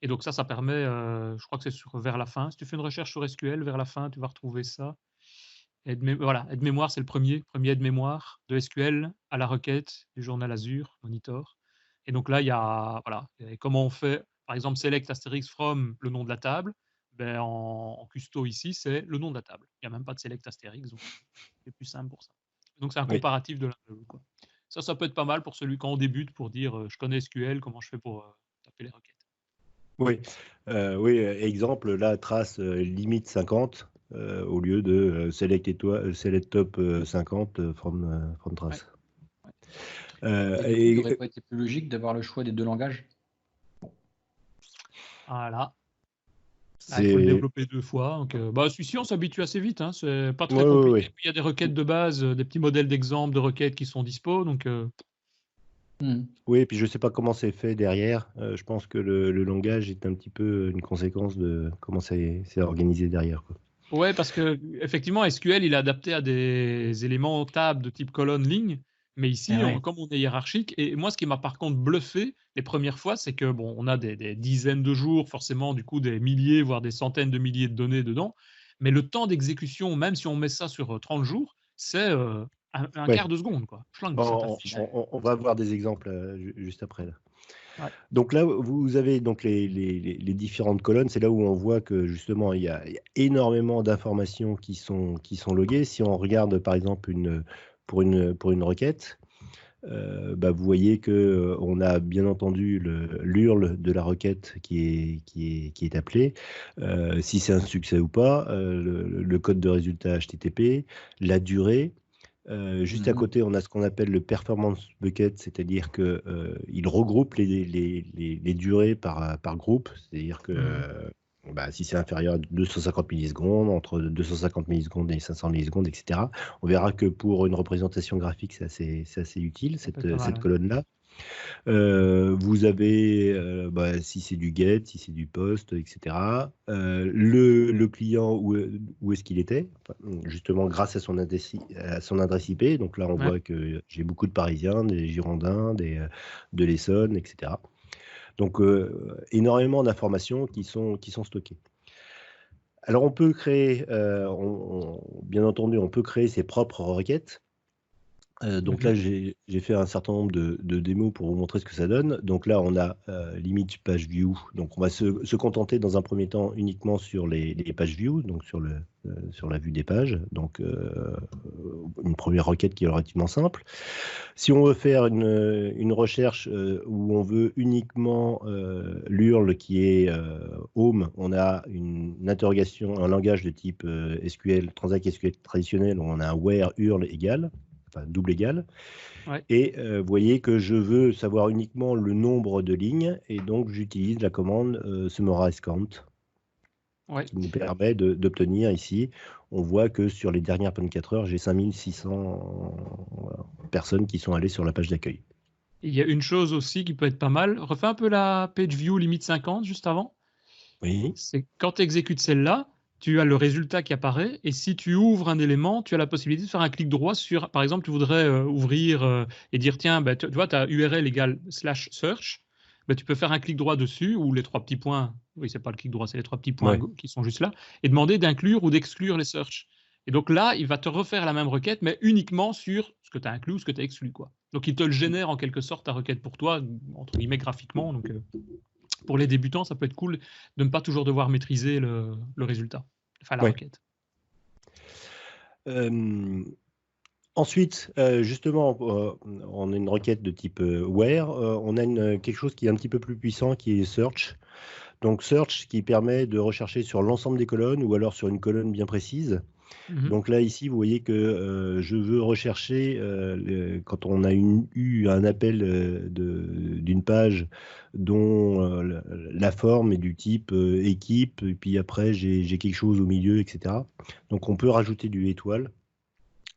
Et donc ça permet, je crois que c'est vers la fin. Si tu fais une recherche sur SQL, vers la fin, tu vas retrouver ça. Aide-mémoire, c'est le premier aide-mémoire de SQL à la requête du journal Azure Monitor. Et donc là, il y a comment on fait, par exemple, select asterisk from le nom de la table. En custo ici, c'est le nom de la table. Il n'y a même pas de select asterisk, donc c'est plus simple pour ça. Donc c'est un comparatif de l'un de l'autre. Ça peut être pas mal pour celui quand on débute pour dire je connais SQL, comment je fais pour taper les requêtes. Oui, exemple, là, trace limite 50. Au lieu de select top 50 from trace. Il n'aurait pas été plus logique d'avoir le choix des deux langages? Voilà. Il faut le développer 2 fois. Donc, celui-ci, on s'habitue assez vite. Hein, c'est pas très compliqué. Puis, il y a des requêtes de base, des petits modèles d'exemple de requêtes qui sont dispo. Donc, Oui, et puis je ne sais pas comment c'est fait derrière. Je pense que le langage est un petit peu une conséquence de comment c'est organisé derrière. Ouais, parce que effectivement, SQL, il est adapté à des éléments tables de type colonne, ligne. Mais ici, comme on est hiérarchique, et moi, ce qui m'a par contre bluffé les premières fois, c'est que on a des dizaines de jours, forcément, du coup, des milliers, voire des centaines de milliers de données dedans. Mais le temps d'exécution, même si on met ça sur 30 jours, c'est un quart de seconde, quoi. On va voir des exemples juste après. Là. Ouais. Donc là, vous avez donc les différentes colonnes. C'est là où on voit que justement, il y a énormément d'informations qui sont loguées. Si on regarde par exemple pour une requête, vous voyez que on a bien entendu l'URL de la requête qui est appelée, si c'est un succès ou pas, le code de résultat HTTP, la durée. Juste à côté, on a ce qu'on appelle le performance bucket, c'est-à-dire qu'il regroupe les durées par groupe, c'est-à-dire que si c'est inférieur à 250 millisecondes, entre 250 millisecondes et 500 millisecondes, etc., on verra que pour une représentation graphique, c'est assez utile, cette colonne-là. Vous avez, si c'est du get, si c'est du post, etc. Le client, où est-ce qu'il était? Justement, grâce à son adresse IP. Donc là, on Ouais. voit que j'ai beaucoup de Parisiens, des Girondins, de l'Essonne, etc. Donc, énormément d'informations qui sont stockées. Alors, on peut créer, bien entendu, on peut créer ses propres requêtes. Donc là, j'ai fait un certain nombre de démos pour vous montrer ce que ça donne. Donc là, on a limite page view. Donc on va se contenter dans un premier temps uniquement sur les pages view, donc sur la vue des pages. Donc une première requête qui est relativement simple. Si on veut faire une recherche où on veut uniquement l'URL qui est home, on a une interrogation, un langage de type SQL, Transact SQL traditionnel, où on a un where URL égal. Enfin, double égal. Ouais. Et vous voyez que je veux savoir uniquement le nombre de lignes, et donc j'utilise la commande summarize count, qui nous permet d'obtenir ici. On voit que sur les dernières 24 heures, j'ai 5600 personnes qui sont allées sur la page d'accueil. Il y a une chose aussi qui peut être pas mal. Refais un peu la page view limite 50 juste avant. Oui. C'est quand tu exécutes celle-là, tu as le résultat qui apparaît, et si tu ouvres un élément, tu as la possibilité de faire un clic droit sur, par exemple, tu voudrais ouvrir et dire, tiens, tu vois, tu as URL égale /search, tu peux faire un clic droit dessus, ou les trois petits points, oui, c'est pas le clic droit, c'est les trois petits points qui sont juste là, et demander d'inclure ou d'exclure les search. Et donc là, il va te refaire la même requête, mais uniquement sur ce que tu as inclus ou ce que tu as exclu, quoi. Donc il te le génère en quelque sorte, ta requête pour toi, entre guillemets, graphiquement, donc... Pour les débutants, ça peut être cool de ne pas toujours devoir maîtriser le résultat, enfin la requête. Ensuite, justement, on a une requête de type where. On a quelque chose qui est un petit peu plus puissant, qui est search. Donc search qui permet de rechercher sur l'ensemble des colonnes ou alors sur une colonne bien précise. Donc là, ici, vous voyez que je veux rechercher, quand on a eu un appel d'une page dont la forme est du type équipe, et puis après, j'ai quelque chose au milieu, etc. Donc on peut rajouter du étoile.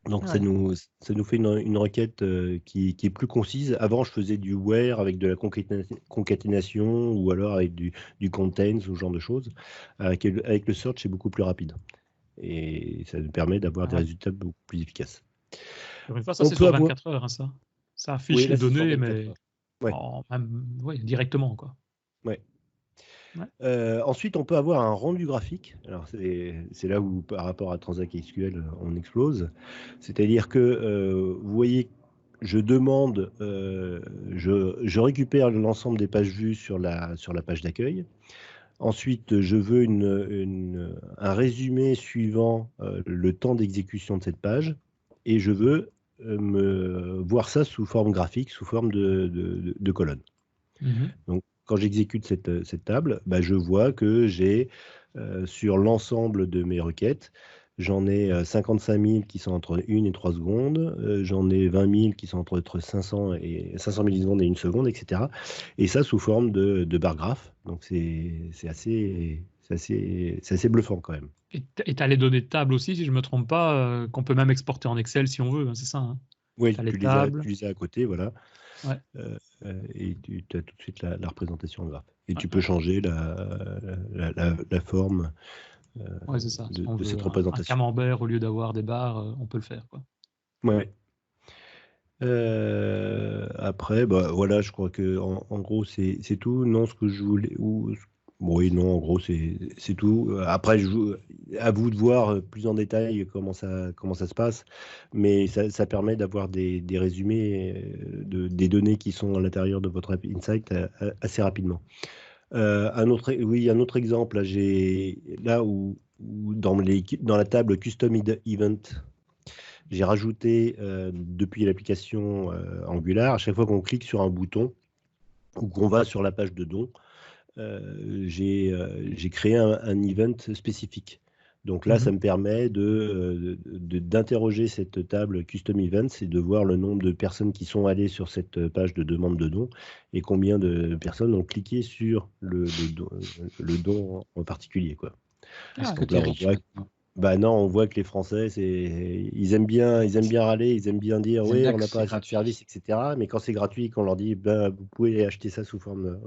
Donc ça nous fait une requête qui est plus concise. Avant, je faisais du where avec de la concaténation ou alors avec du contains, ce genre de choses. Avec le search, c'est beaucoup plus rapide. Et ça nous permet d'avoir des résultats beaucoup plus efficaces. Une fois, ça, c'est sur 24 heures, hein, ça. Ça affiche les données, mais directement, quoi. Ensuite, on peut avoir un rendu graphique. Alors, c'est là où, par rapport à Transact SQL, on explose. C'est-à-dire que, vous voyez, je demande, je récupère l'ensemble des pages vues sur la page d'accueil. Ensuite, je veux un résumé suivant le temps d'exécution de cette page, et je veux voir ça sous forme graphique, sous forme de colonne. Donc, quand j'exécute cette table, je vois que j'ai sur l'ensemble de mes requêtes, j'en ai 55 000 qui sont entre 1 et 3 secondes, j'en ai 20 000 qui sont entre 500 millisecondes et 1 seconde, etc. Et ça sous forme de bar graph. Donc c'est assez bluffant quand même. Et tu as les données de table aussi, si je ne me trompe pas, qu'on peut même exporter en Excel si on veut, hein, c'est ça, hein. Oui, tu les as à côté, voilà. Et tu as tout de suite la représentation en graphe. Et tu peux changer la forme c'est ça. de cette représentation. Un camembert au lieu d'avoir des barres, on peut le faire, quoi. Après, voilà, je crois que en gros, c'est tout. Non, ce que je voulais... Oui, non, en gros, c'est tout. Après, à vous de voir plus en détail comment ça se passe, mais ça permet d'avoir des résumés des données qui sont à l'intérieur de votre Insight assez rapidement. Un autre exemple, là où dans la table Custom Event, j'ai rajouté depuis l'application Angular, à chaque fois qu'on clique sur un bouton ou qu'on va sur la page de don, j'ai créé un event spécifique. Donc là, ça me permet d'interroger cette table Custom Events et de voir le nombre de personnes qui sont allées sur cette page de demande de don et combien de personnes ont cliqué sur le don en particulier, quoi. Est-ce que tu es riche maintenant ? Bah non, on voit que les Français, ils aiment bien râler, ils aiment bien dire Ils aiment oui, bien on que n'a pas c'est assez de gratuit. services, etc. Mais quand c'est gratuit, qu'on leur dit ben, vous pouvez acheter ça sous forme.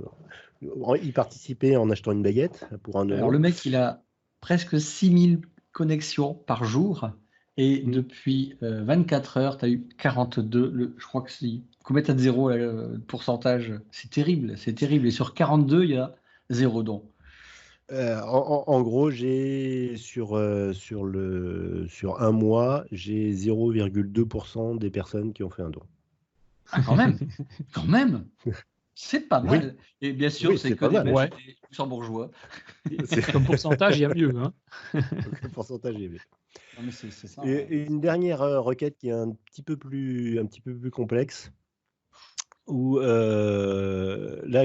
Y participer en achetant une baguette pour 1 Alors, euro. le mec, il a presque 6000 connexions par jour. Et Mm. depuis 24 heures, tu as eu 42. Je crois que si. Combien tu as de zéro, là, le pourcentage? C'est terrible, c'est terrible. Et sur 42, il y a 0 don. En gros, j'ai sur 1 mois, j'ai 0,2% des personnes qui ont fait un don. Ah, quand même, quand même, c'est pas Oui, mal. Et bien sûr, oui, c'est c'est que pas des mal. Belges et Ouais. des Luxembourgeois. Comme pourcentage, il y a mieux. Hein. Le pourcentage est élevé. Non, mais c'est ça, hein. Et une dernière requête qui est un petit peu plus complexe, où là,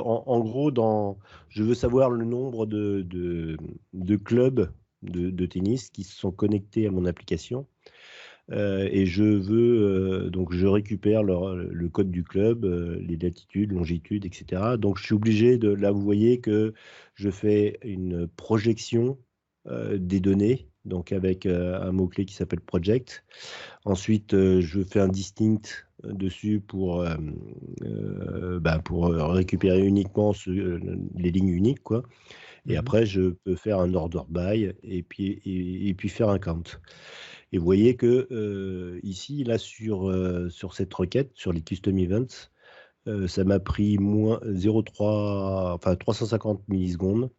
en gros, je veux savoir le nombre de clubs de tennis qui se sont connectés à mon application. Et donc je récupère le code du club, les latitudes, longitudes, etc. Donc je suis obligé là vous voyez que je fais une projection des données, donc avec un mot-clé qui s'appelle project. Ensuite, je fais un distinct dessus pour récupérer uniquement les lignes uniques, quoi. Et après, je peux faire un order by et puis faire un count. Et vous voyez que ici, là, sur cette requête, sur les custom events, ça m'a pris moins 350 millisecondes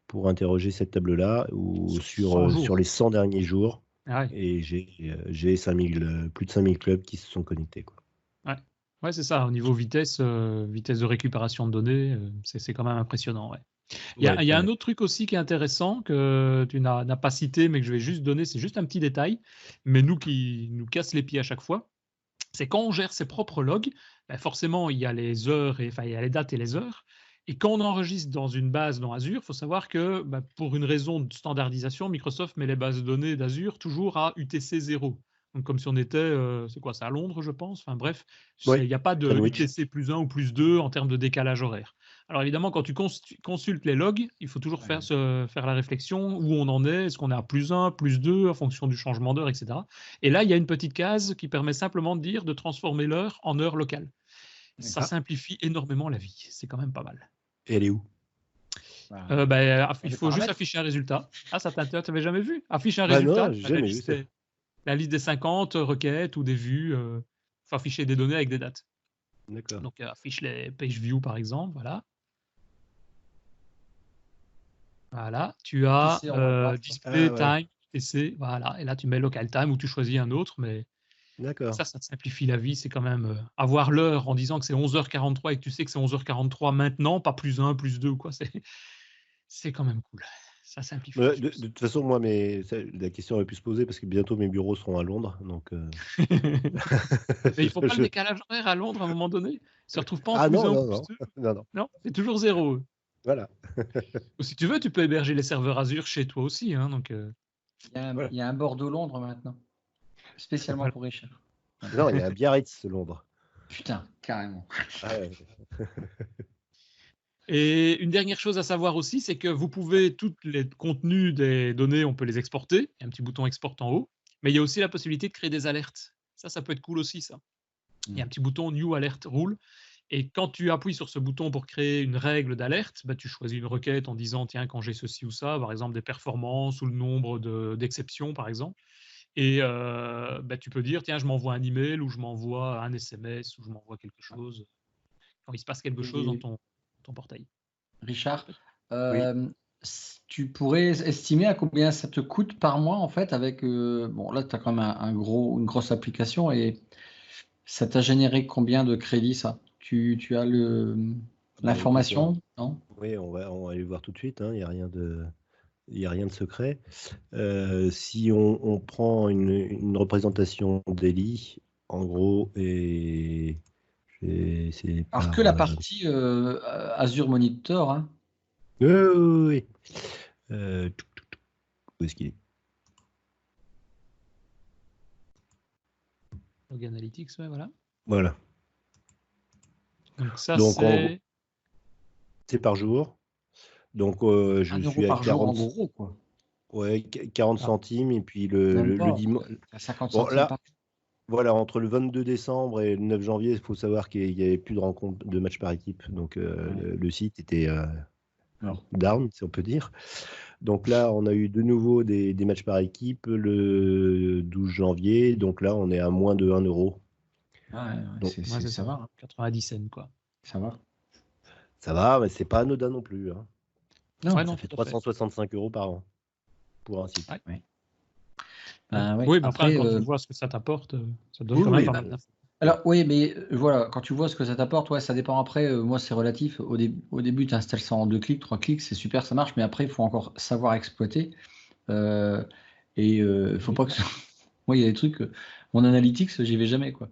pour interroger cette table-là, ou 100 sur jours. les 100 derniers jours. Ah ouais. Et j'ai 5000, plus de 5000 clubs qui se sont connectés, quoi. Ouais. Ouais, c'est ça. Au niveau vitesse de récupération de données, c'est quand même impressionnant. Ouais. Il Ouais, y a un ouais. autre truc aussi qui est intéressant que tu n'as pas cité, mais que je vais juste donner, c'est juste un petit détail, mais qui nous casse les pieds à chaque fois. C'est quand on gère ses propres logs, ben forcément, il y a les heures, il y a les dates et les heures. Et quand on enregistre dans une base dans Azure, il faut savoir que pour une raison de standardisation, Microsoft met les bases de données d'Azure toujours à UTC 0. Donc comme si on était, c'est quoi, c'est à Londres, je pense. Enfin bref, il Ouais, n'y a pas de Greenwich. UTC plus 1 ou plus 2 en termes de décalage horaire. Alors évidemment, quand tu consultes les logs, il faut toujours faire la réflexion où on en est, est-ce qu'on est à plus 1, plus 2, en fonction du changement d'heure, etc. Et là, il y a une petite case qui permet simplement de transformer l'heure en heure locale. Ça D'accord. simplifie énormément la vie. C'est quand même pas mal. Et elle est où? Il Les faut juste paramètres. afficher un résultat. Ah, ça t'intéresse, tu n'avais jamais vu? Affiche un Bah non, résultat, j'ai jamais vu ça. la liste des 50 requêtes ou des vues. Il faut afficher des données avec des dates. D'accord. Donc, affiche les page view, par exemple. Voilà. Voilà. Tu as TC en haut à droite. display, Voilà. time, TC. Voilà. Et là, tu mets local time ou tu choisis un autre. Mais D'accord. ça te simplifie la vie. C'est quand même avoir l'heure en disant que c'est 11h43 et que tu sais que c'est 11h43 maintenant, pas plus 1, plus 2 ou quoi. C'est quand même cool. Ça simplifie les De choses. toute façon, moi, la question aurait pu se poser parce que bientôt mes bureaux seront à Londres. Donc, Mais il faut pas le décalage horaire à Londres à un moment donné. Ils se retrouvent pas en Ah plus non, 1 ou non, plus non. 2. Non, non. Non, c'est toujours 0. Voilà. Ou si tu veux, tu peux héberger les serveurs Azure chez toi aussi. Hein, donc, Voilà. Il y a un Bordeaux-Londres maintenant, spécialement voilà. pour Richard. Non, il y a Biarritz, Londres. Putain, carrément. Ah ouais. Et une dernière chose à savoir aussi, c'est que vous pouvez, tous les contenus des données, on peut les exporter. Il y a un petit bouton export en haut. Mais il y a aussi la possibilité de créer des alertes. Ça peut être cool aussi, ça. Il y a un petit bouton New Alert Rule. Et quand tu appuies sur ce bouton pour créer une règle d'alerte, tu choisis une requête en disant, tiens, quand j'ai ceci ou ça, par exemple des performances ou le nombre d'exceptions, par exemple. Et tu peux dire, tiens, je m'envoie un email ou je m'envoie un SMS ou je m'envoie quelque chose quand il se passe quelque chose dans Et ton portail. Richard, Oui. tu pourrais estimer à combien ça te coûte par mois en fait avec bon là tu as quand même une grosse application et ça t'a généré combien de crédits ça? Tu as Écoute, l'information? Non? oui, on va aller voir tout de suite. Hein, il n'y a rien de secret. Si on prend une représentation d'Eli, en gros, et c'est Alors par. que la partie Azure Monitor, hein. Oui, oui, oui. Où est-ce qu'il est? Log Analytics, ouais, voilà. Voilà. Donc ça, Donc, c'est par jour. Donc, je 1 suis euro à par jour en 40. gros quoi. Ouais, 40 Ah, centimes, et puis même le pas. dimanche. À 50 Bon, centimes là, par. voilà, entre le 22 décembre et le 9 janvier, il faut savoir qu'il n'y avait plus de rencontres de matchs par équipe. Donc, Ouais. le site était Alors, down, si on peut dire. Donc là, on a eu de nouveau des matchs par équipe le 12 janvier. Donc là, on est à moins de 1 euro. ouais, Donc, Moi, c'est ça ça. va. 90 cents, quoi. Ça va. ça va, mais c'est pas anodin non plus, hein. Ouais, Non. Ça non, fait tout à fait. 365 € par an pour un site. Ouais. Ouais. Ouais. Ouais. Oui, mais enfin, Après, quand tu vois ce que ça t'apporte, ça donne oui, quand même oui. pas Bah, mal d'infos. alors, oui, mais voilà, quand tu vois ce que ça t'apporte, ouais, ça dépend après. Moi, c'est relatif. Au début, tu installes ça en 2 clics, 3 clics, c'est super, ça marche, mais après, il faut encore savoir exploiter. Et il faut Oui. pas que. Moi, il y a des trucs. Mon analytics, j'y vais jamais, quoi.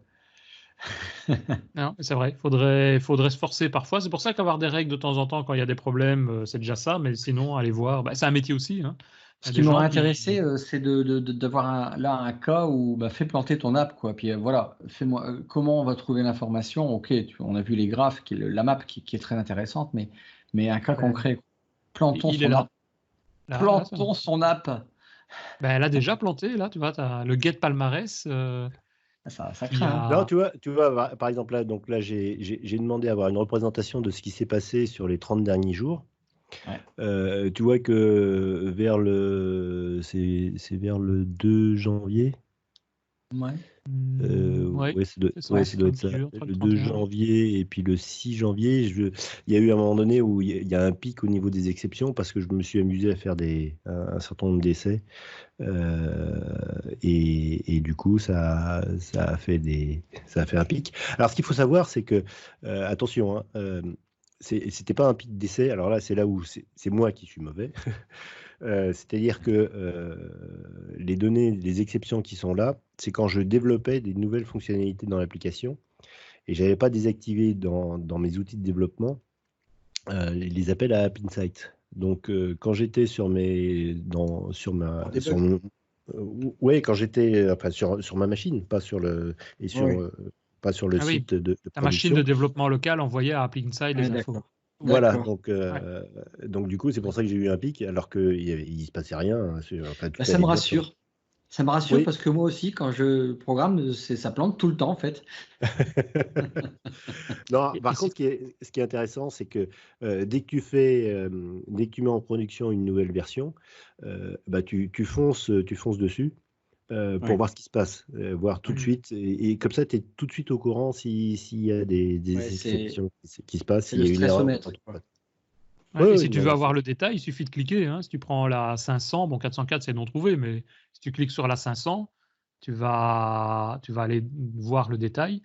Non, mais c'est vrai, faudrait se forcer parfois. C'est pour ça qu'avoir des règles de temps en temps quand il y a des problèmes, c'est déjà ça, mais sinon, aller voir, c'est un métier aussi, hein. Il y Ce a qui des m'aurait gens qui. intéressé, c'est d'avoir là un cas où fais planter ton app, quoi. Puis voilà, fais-moi comment on va trouver l'information. Ok, on a vu les graphes, la map qui est très intéressante, mais un cas concret. Plantons Il est son là. app. Là, c'est Plantons son app. elle a déjà planté, là, tu vois, tu as le get palmarès Ça qui craint, hein. Non, a. tu vois, par exemple, là, donc là, j'ai demandé à avoir une représentation de ce qui s'est passé sur les 30 derniers jours. Ouais. Tu vois que c'est vers le 2 janvier. Ouais. Ouais, Ouais, c'est ça, ouais, Ouais. ça c'est doit au être ça. milieu, entre le Le 2 31. janvier et puis le 6 janvier, il y a eu un moment donné où il y a un pic au niveau des exceptions parce que je me suis amusé à faire un certain nombre d'essais. Et du coup, ça a fait un pic. Alors, ce qu'il faut savoir, c'est que, attention, hein, c'était pas un pic d'essai. Alors là, c'est là où c'est moi qui suis mauvais. C'est-à-dire que les données, les exceptions qui sont là, c'est quand je développais des nouvelles fonctionnalités dans l'application et j'avais pas désactivé dans mes outils de développement les appels à App Insight. Donc, quand j'étais sur ouais, quand j'étais enfin, sur ma machine, pas sur Ouais. pas sur le Ah oui, site de ta machine de production. développement local envoyait à Appling Inside Ouais, les infos. d'accord. Voilà, D'accord. Ouais. donc du coup, c'est pour ça que j'ai eu un pic, alors qu'il se passait rien, hein, enfin, tout Ça me allait bien sur. rassure. Ça me rassure Oui. parce que moi aussi, quand je programme, ça plante tout le temps, en fait. Non, Et par contre, ce qui est intéressant, c'est que dès que tu mets en production une nouvelle version, tu fonces dessus pour Ouais. voir ce qui se passe, voir tout de suite, et comme ça, tu es tout de suite au courant s'il y a Ouais, des exceptions qui se passent, c'est s'il le y a une erreur. stressomètre, quoi. Oui, Et oui, si tu non, veux mais avoir le détail, il suffit de cliquer, hein. Si tu prends la 500, bon 404 c'est non trouvé, mais si tu cliques sur la 500, tu vas aller voir le détail.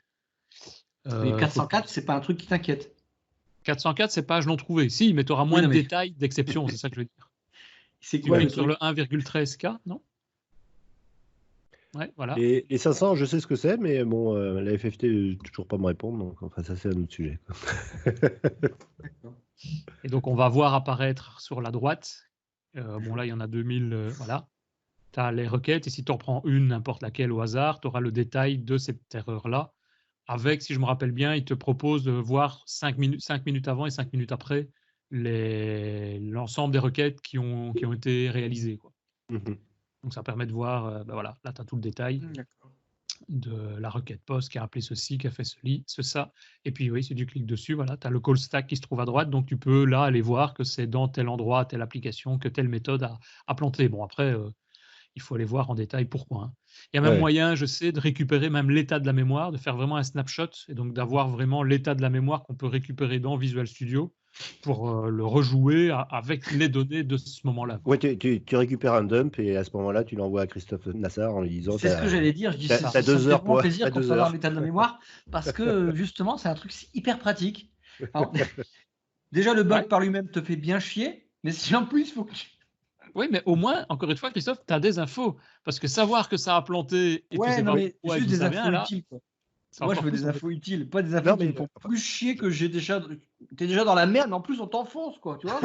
Mais Faut 404, c'est pas un truc qui t'inquiète. 404 c'est page non trouvée. Si, mais tu auras Oui, moins non, de mais détails d'exception, c'est ça que je veux dire. c'est Tu quoi le cliques sur truc? le 1,13K, non? Ouais, voilà. les 500, je sais ce que c'est, mais bon, la FFT ne veut toujours pas me répondre, donc enfin, ça, c'est un autre sujet. Et donc on va voir apparaître sur la droite, bon là il y en a 2000, voilà. Tu as les requêtes et si tu en prends une, n'importe laquelle au hasard, tu auras le détail de cette erreur-là. Avec, si je me rappelle bien, il te propose de voir 5 minutes avant et 5 minutes après l'ensemble des requêtes qui ont été réalisées, quoi. Mhm. Donc ça permet de voir, voilà, là tu as tout le détail D'accord. de la requête post qui a appelé ceci, qui a fait ça. Et puis oui, si tu cliques dessus, voilà, tu as le call stack qui se trouve à droite, donc tu peux là aller voir que c'est dans tel endroit, telle application, que telle méthode a planté. Bon, après, il faut aller voir en détail pourquoi, hein. Il y a même Ouais. moyen, je sais, de récupérer même l'état de la mémoire, de faire vraiment un snapshot et donc d'avoir vraiment l'état de la mémoire qu'on peut récupérer dans Visual Studio pour le rejouer avec les données de ce moment-là, quoi. Ouais, tu récupères un dump et à ce moment-là, tu l'envoies à Christophe Nassar en lui disant C'est ce que j'allais dire. Je dis, C'est ça. t'as ça me 2 fait heures vraiment pour plaisir t'as qu'on 2 soit dans heures. l'état de la mémoire parce que justement, c'est un truc hyper pratique. Alors, déjà, le bug Ouais. par lui-même te fait bien chier, mais si en plus, il faut que Oui, mais au moins, encore une fois, Christophe, tu as des infos. Parce que savoir que ça a planté et tu Ouais, sais non, pas mais pourquoi et juste d'où des ça vient, infos là, utiles, quoi. c'est Moi, je encore veux plus des embêtant. infos utiles, pas des infos Non, qui mais me font plus chier que t'es déjà dans la merde, mais en plus, on t'enfonce, quoi, tu vois?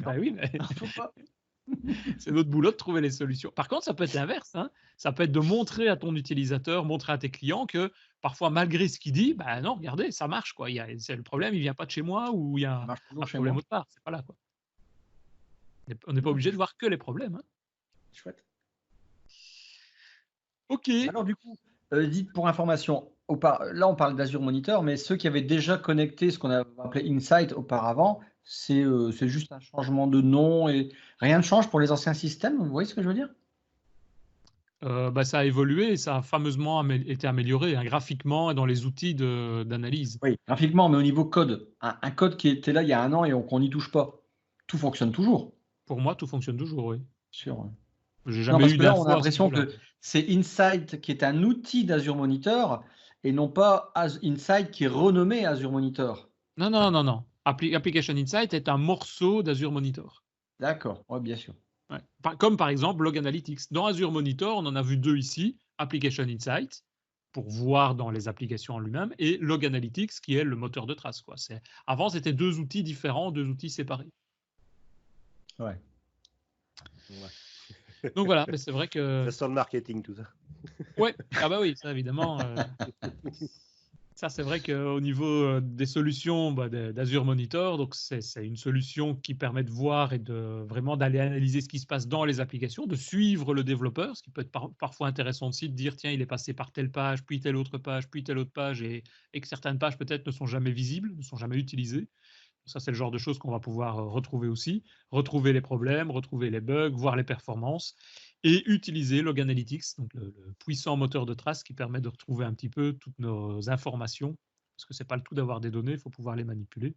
Bah oui, mais Faut pas. c'est notre boulot de trouver les solutions. Par contre, ça peut être l'inverse, hein. Ça peut être de montrer à ton utilisateur, montrer à tes clients que parfois, malgré ce qu'il dit, bah non, regardez, ça marche, quoi. C'est le problème, il vient pas de chez moi ou il y Ça a marche toujours un chez problème moi. autre part. C'est pas là, quoi. On n'est pas Non, obligé de voir que les problèmes, hein. Chouette. Ok. Alors du coup, dites pour information, là on parle d'Azure Monitor, mais ceux qui avaient déjà connecté ce qu'on a appelé Insight auparavant, c'est juste un changement de nom et rien ne change pour les anciens systèmes, vous voyez ce que je veux dire? Ça a évolué et ça a fameusement été amélioré graphiquement et dans les outils d'analyse. Oui, graphiquement, mais au niveau code, un code qui était là il y a un an et qu'on n'y touche pas, tout fonctionne toujours. Pour moi, tout fonctionne toujours, oui. Sûr. Ouais. J'ai Non, jamais parce eu que là, d'infos on a à ce l'impression niveau-là. que c'est Insight qui est un outil d'Azure Monitor et non pas Insight qui est renommé Azure Monitor. Non. Application Insight est un morceau d'Azure Monitor. D'accord, ouais, bien sûr. Ouais. Comme par exemple Log Analytics. Dans Azure Monitor, on en a vu deux ici. Application Insight, pour voir dans les applications en lui-même, et Log Analytics, qui est le moteur de trace. Avant, c'était deux outils différents, deux outils séparés. Ouais. Donc voilà, mais c'est vrai que... Ça sent le marketing, tout ça. Ouais, ah bah oui, ça évidemment. Ça, c'est vrai qu'au niveau des solutions d'Azure Monitor, donc c'est une solution qui permet de voir et vraiment d'aller analyser ce qui se passe dans les applications, de suivre le développeur, ce qui peut être parfois intéressant aussi de dire tiens, il est passé par telle page, puis telle autre page, puis telle autre page, et que certaines pages peut-être ne sont jamais visibles, ne sont jamais utilisées. Ça, c'est le genre de choses qu'on va pouvoir retrouver aussi, retrouver les problèmes, retrouver les bugs, voir les performances et utiliser Log Analytics, donc le puissant moteur de trace qui permet de retrouver un petit peu toutes nos informations, parce que ce n'est pas le tout d'avoir des données, il faut pouvoir les manipuler.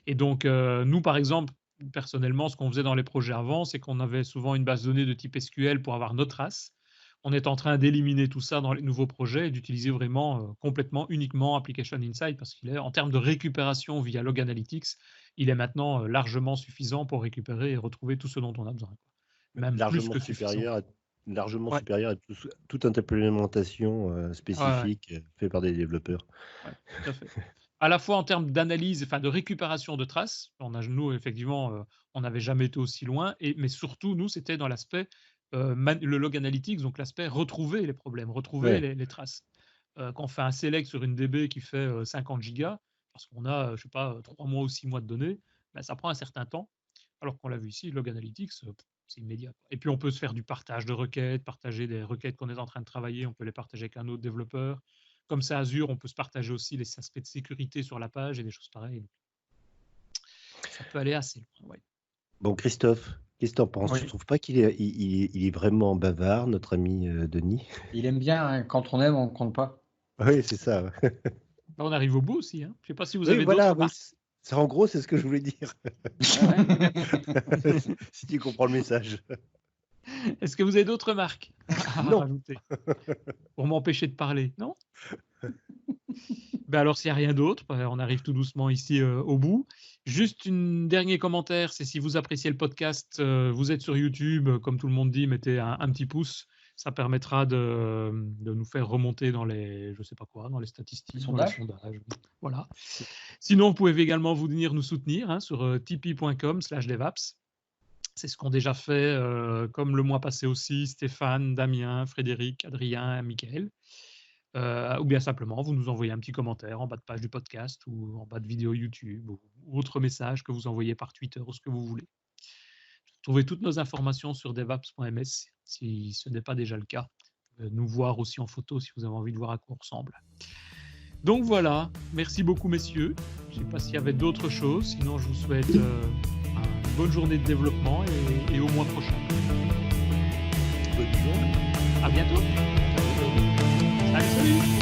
Et donc, nous, par exemple, personnellement, ce qu'on faisait dans les projets avant, c'est qu'on avait souvent une base de données de type SQL pour avoir nos traces. On est en train d'éliminer tout ça dans les nouveaux projets et d'utiliser vraiment complètement, uniquement Application Insight, parce qu'il est, en termes de récupération via Log Analytics, il est maintenant largement suffisant pour récupérer et retrouver tout ce dont on a besoin. Même largement plus que supérieur suffisant. Supérieur à toute implémentation spécifique faite par des développeurs. Ouais, tout à fait. À la fois en termes d'analyse, enfin de récupération de traces, nous, effectivement, on n'avait jamais été aussi loin, mais surtout, nous, c'était dans l'aspect le log analytics, donc l'aspect retrouver les problèmes, retrouver les traces. Quand on fait un select sur une DB qui fait 50 gigas, parce qu'on a, je sais pas, 3 mois ou 6 mois de données, ça prend un certain temps, alors qu'on l'a vu ici, log analytics, c'est immédiat. Et puis, on peut se faire du partage de requêtes, partager des requêtes qu'on est en train de travailler, on peut les partager avec un autre développeur. Comme c'est Azure, on peut se partager aussi les aspects de sécurité sur la page et des choses pareilles. Ça peut aller assez loin. Ouais. Bon, Christophe, qu'est-ce que tu en penses? Tu ne trouves pas qu'il est vraiment bavard, notre ami Denis? Il aime bien, quand on aime, on ne compte pas. Oui, c'est ça. On arrive au bout aussi. Je ne sais pas si vous avez d'autres remarques. En gros, c'est ce que je voulais dire. Si tu comprends le message. Est-ce que vous avez d'autres remarques à rajouter pour m'empêcher de parler? Non. Alors, s'il n'y a rien d'autre, on arrive tout doucement ici au bout. Juste un dernier commentaire, c'est si vous appréciez le podcast, vous êtes sur YouTube, comme tout le monde dit, mettez un petit pouce. Ça permettra de nous faire remonter dans les, je sais pas quoi, dans les statistiques, dans les sondages. Voilà. Sinon, vous pouvez également venir nous soutenir sur tipeee.com/devaps. C'est ce qu'ont déjà fait, comme le mois passé aussi, Stéphane, Damien, Frédéric, Adrien, Michael. Ou bien simplement, vous nous envoyez un petit commentaire en bas de page du podcast ou en bas de vidéo YouTube ou autre message que vous envoyez par Twitter ou ce que vous voulez. Trouvez toutes nos informations sur devaps.ms si ce n'est pas déjà le cas. Nous voir aussi en photo si vous avez envie de voir à quoi on ressemble. Donc voilà, merci beaucoup messieurs. Je ne sais pas s'il y avait d'autres choses, sinon je vous souhaite une bonne journée de développement et au mois prochain. Bonne journée. À bientôt. Salut.